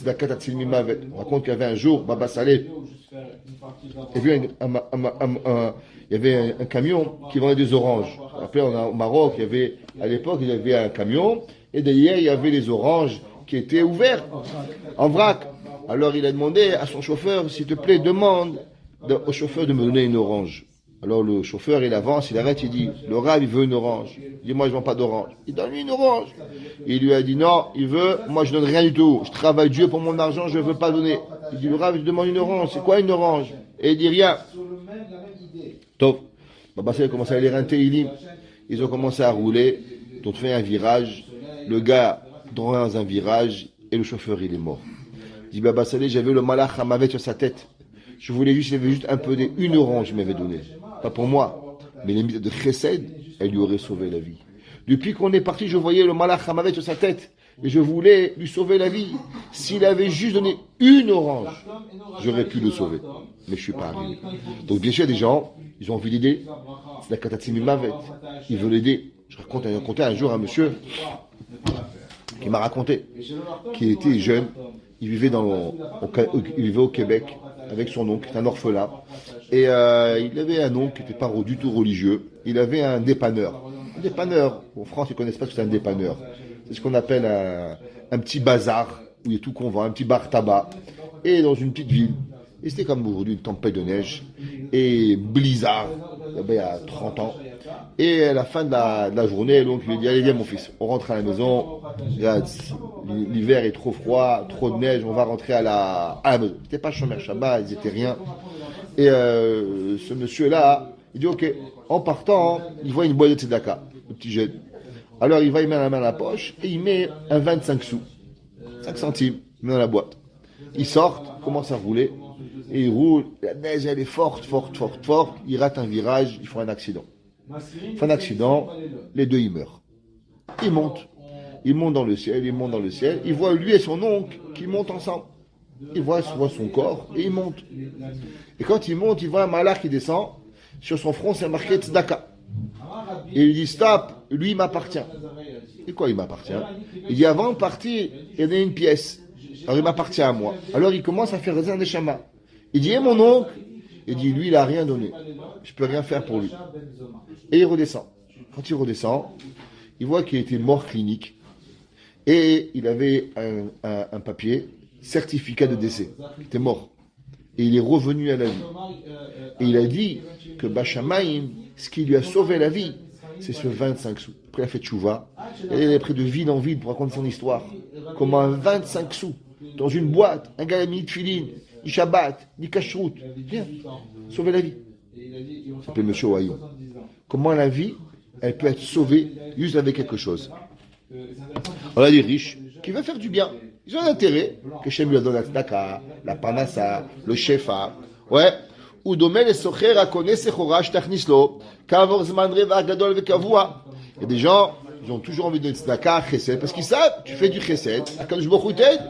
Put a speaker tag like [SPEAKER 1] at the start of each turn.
[SPEAKER 1] tzedaka tatzil mimavet. On raconte qu'il y avait un jour, Baba Saleh, il y avait il y avait un camion qui vendait des oranges. Après, au Maroc, à l'époque, il y avait un camion, et derrière, il y avait les oranges qui étaient ouverts en vrac. Alors, il a demandé à son chauffeur, s'il te plaît, demande au chauffeur de me donner une orange. Alors, le chauffeur, il avance, il arrête, il dit, le Rav, il veut une orange. Il dit, moi, je ne vends pas d'orange. Il donne lui une orange. Il lui a dit, non, il veut, moi, je donne rien du tout. Je travaille Dieu pour mon argent, je ne veux pas donner. Il dit, le Rav, je demande une orange. C'est quoi une orange? Et il dit, rien. Top. Baba Saleh a commencé à lire un Teilim. Ils ont commencé à rouler. Ils ont fait un virage. Le gars dans un virage et le chauffeur, il est mort. Il dit, Baba Saleh, j'avais le malach Hamavet sur sa tête. Je voulais juste, il avait juste un peu une orange, il m'avait donné. Pas pour moi. Mais les de Chesed, elle lui aurait sauvé la vie. Depuis qu'on est parti, je voyais le malach Hamavet sur sa tête. Et je voulais lui sauver la vie. S'il avait juste donné une orange, j'aurais pu le sauver. Mais je ne suis pas arrivé. Donc bien sûr, il y a des gens, ils ont envie d'aider. C'est la katatsimi mavet. Ils veulent aider. Je racontais un jour à un monsieur qui m'a raconté qu'il était jeune. Il vivait au Québec avec son oncle, un orphelin. Et il avait un oncle qui n'était pas du tout religieux. Il avait un dépanneur. Un dépanneur. En France, ils ne connaissent pas ce que c'est un dépanneur. C'est ce qu'on appelle un petit bazar où il y a tout qu'on vend, un petit bar tabac. Et dans une petite ville. Et c'était comme aujourd'hui, une tempête de neige. Et blizzard, il y a 30 ans. Et à la fin de la journée, donc, il lui dit, allez, viens mon fils, on rentre à la maison. L'hiver est trop froid, trop de neige, on va rentrer à la maison. C'était pas Shomer Shabbat, ils étaient rien. Et ce monsieur-là, il dit, ok, en partant, il voit une boîte de tzedaka, le petit jeune. Alors il va, il met la main dans la poche et il met un 25 sous, 5 centimes, il met dans la boîte. Ils sortent, commencent à rouler, et ils roulent, la neige elle est forte, ils ratent un virage, ils font un accident. Ils font un accident, les deux ils meurent. Ils montent dans le ciel, ils voient lui et son oncle qui montent ensemble. Ils voient son corps et ils montent. Et quand ils montent, ils voient un malach qui descend, sur son front c'est marqué tzedaka. Et il dit stop, lui il m'appartient. Et quoi il m'appartient? Il dit avant de partir, il y en a une pièce. Alors il m'appartient à moi. Alors il commence à faire un neshama. Il dit mon oncle. Il dit lui il a rien donné. Je peux rien faire pour lui. Et il redescend. Quand il redescend, il voit qu'il était mort clinique. Et il avait un papier, certificat de décès. Il était mort. Et il est revenu à la vie. Et il a dit que Bachamaïm, ce qui lui a sauvé la vie, c'est ce 25 sous. Après, il a fait tchouva. Et il est pris de ville en ville pour raconter son histoire. Comment un 25 sous, dans une boîte, un gars a mis de filine, ni Shabbat, ni Kashrut, rien, sauver la vie. Ça s'appelle M. Ohayon. Comment la vie, elle peut être sauvée juste avec quelque chose. On a des riches qui veulent faire du bien. Ils ont un intérêt que Shem lui donne la tzedaka, la panassa, le shefa. Ouais. Ou domé les socher à connaître sechorash tachnislo, kavor zman reva gadol vekavua. Il y a des gens, ils ont toujours envie de tzedaka, chesed, parce qu'ils savent, tu fais du chesed, Akadosh Baruch Hu t'aide.